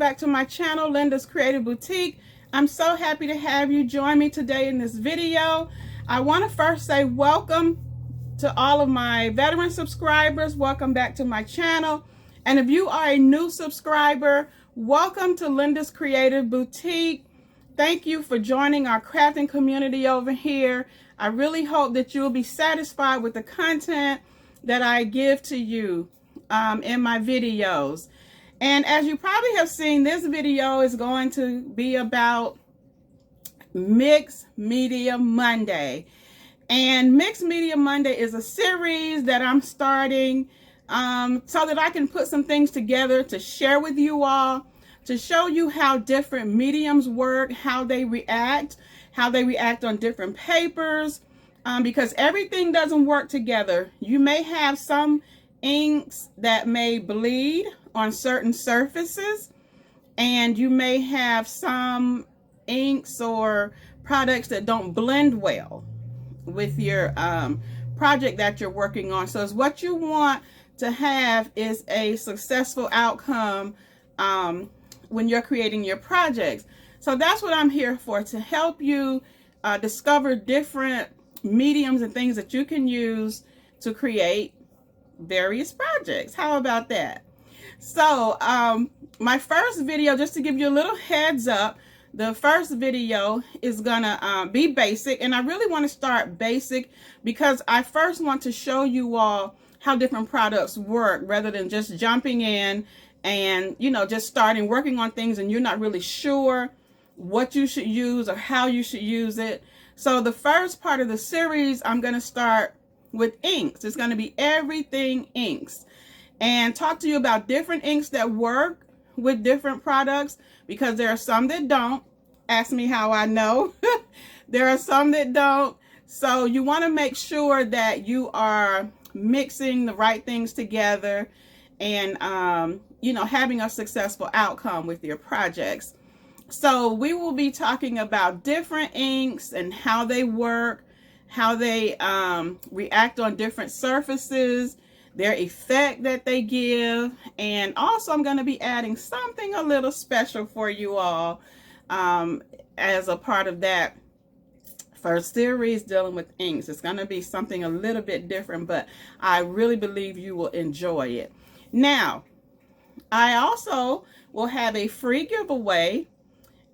back to my channel, Linda's Creative Boutique. I'm so happy to have you join me today in this video. I want to first say welcome to all of my veteran subscribers. Welcome back to my channel. And if you are a new subscriber, welcome to Linda's Creative Boutique. Thank you for joining our crafting community over here. I really hope that you'll be satisfied with the content that I give to you in my videos. And as you probably have seen, this video is going to be about Mixed Media Monday. And Mixed Media Monday is a series that I'm starting so that I can put some things together to share with you all, to show you how different mediums work, how they react on different papers, because everything doesn't work together. You may have some inks that may bleed on certain surfaces, and you may have some inks or products that don't blend well with your project that you're working on. So it's what you want to have is a successful outcome when you're creating your projects. So that's what I'm here for, to help you discover different mediums and things that you can use to create various projects. How about that? So my first video, just to give you a little heads up, the first video is gonna be basic, and I really want to start basic because I first want to show you all how different products work, rather than just jumping in and, you know, just starting working on things and you're not really sure what you should use or how you should use it. So the first part of the series, I'm going to start with inks. It's going to be everything inks, and talk to you about different inks that work with different products, because there are some that don't. Ask me how I know. There are some that don't. So you want to make sure that you are mixing the right things together and, you know, having a successful outcome with your projects. So we will be talking about different inks and how they work, how they react on different surfaces, their effect that they give, and also I'm going to be adding something a little special for you all as a part of that first series dealing with inks. It's going to be something a little bit different, but I really believe you will enjoy it. Now, I also will have a free giveaway,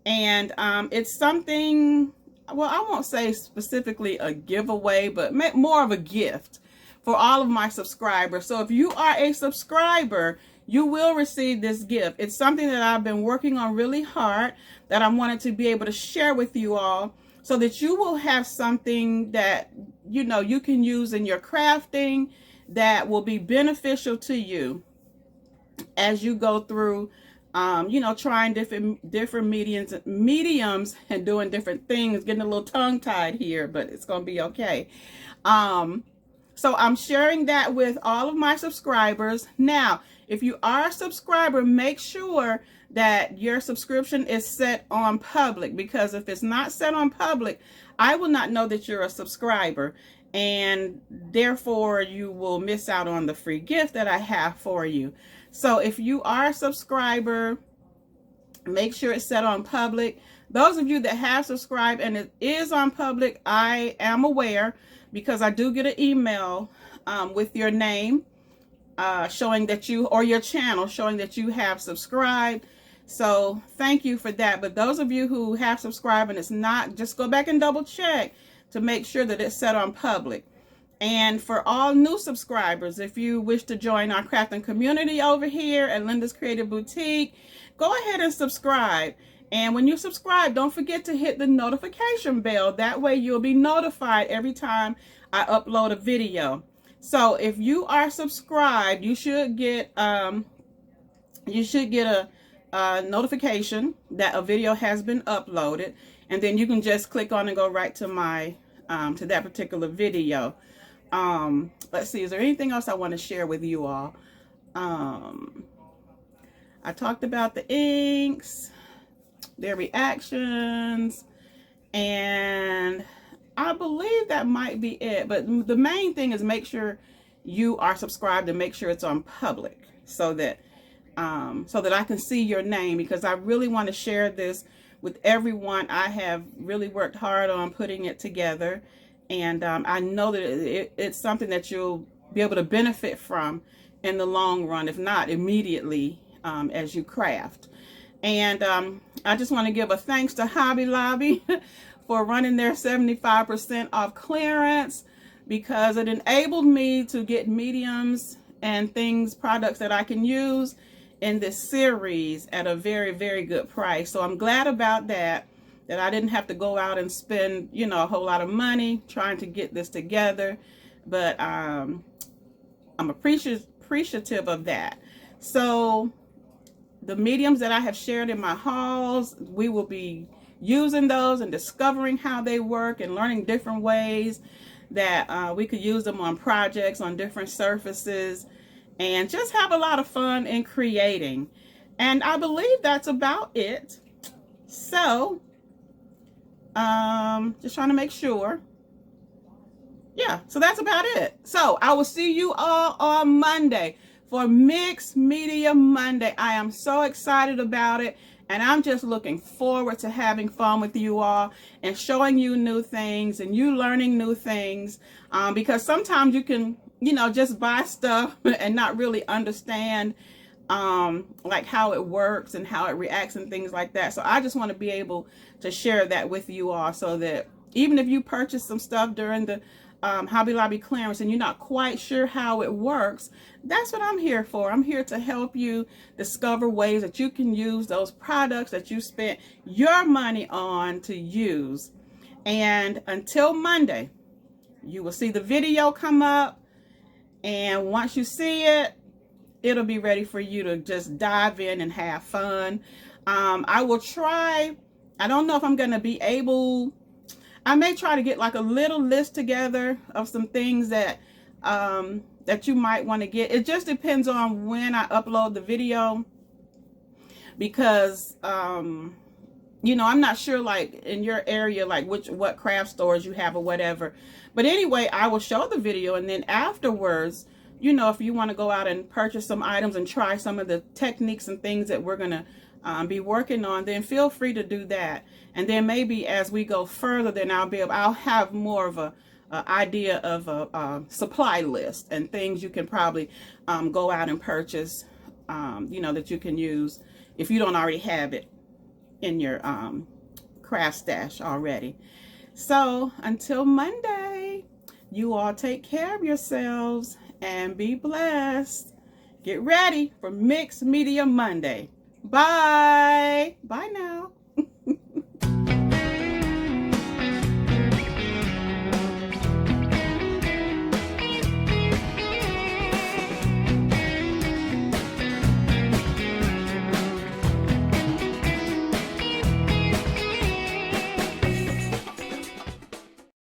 and it's something, well, I won't say specifically a giveaway, but more of a gift for all of my subscribers. So if you are a subscriber, you will receive this gift. It's something that I've been working on really hard, that I wanted to be able to share with you all, so that you will have something that, you know, you can use in your crafting that will be beneficial to you as you go through, you know, trying different mediums and doing different things. Getting a little tongue-tied here, but it's going to be okay. So I'm sharing that with all of my subscribers. Now, if you are a subscriber, make sure that your subscription is set on public, because if it's not set on public, I will not know that you're a subscriber, and therefore you will miss out on the free gift that I have for you. So if you are a subscriber, make sure it's set on public. Those of you that have subscribed and it is on public, I am aware, because I do get an email with your name showing that you, or your channel showing that you have subscribed. So thank you for that. But those of you who have subscribed and it's not, just go back and double check to make sure that it's set on public. And for all new subscribers, if you wish to join our crafting community over here at Linda's Creative Boutique, go ahead and subscribe. And when you subscribe, don't forget to hit the notification bell. That way you'll be notified every time I upload a video. So if you are subscribed, you should get a notification that a video has been uploaded, and then you can just click on and go right to my to that particular video. Let's see, is there anything else I want to share with you all? I talked about the inks, their reactions, and I believe that might be it. But the main thing is make sure you are subscribed and make sure it's on public, so that so that I can see your name, because I really want to share this with everyone. I have really worked hard on putting it together, and I know that it's something that you'll be able to benefit from in the long run, if not immediately, as you craft. And I just want to give a thanks to Hobby Lobby for running their 75% off clearance, because it enabled me to get mediums and products that I can use in this series at a very, very good price. So I'm glad about that I didn't have to go out and spend, you know, a whole lot of money trying to get this together. But I'm appreciative of that. So the mediums that I have shared in my hauls, we will be using those and discovering how they work and learning different ways that we could use them on projects, on different surfaces, and just have a lot of fun in creating. And I believe that's about it. So just trying to make sure. Yeah, so that's about it. So I will see you all on Monday for Mixed Media Monday. I am so excited about it, and I'm just looking forward to having fun with you all and showing you new things and you learning new things, because sometimes you can, you know, just buy stuff and not really understand like how it works and how it reacts and things like that. So I just want to be able to share that with you all, so that even if you purchase some stuff during the Hobby Lobby clearance and you're not quite sure how it works, that's what I'm here for. I'm here to help you discover ways that you can use those products that you spent your money on to use. And until Monday, you will see the video come up, and once you see it, it'll be ready for you to just dive in and have fun. I will try, I don't know if I'm going to be able, I may try to get like a little list together of some things that that you might want to get. It just depends on when I upload the video, because you know, I'm not sure like in your area like what craft stores you have or whatever. But anyway, I will show the video, and then afterwards, you know, if you want to go out and purchase some items and try some of the techniques and things that we're going to be working on, then feel free to do that. And then maybe as we go further, then I'll have more of a idea of a supply list and things you can probably go out and purchase, you know, that you can use if you don't already have it in your craft stash already. So until Monday, you all take care of yourselves and be blessed. Get ready for Mixed Media Monday. Bye. Bye now.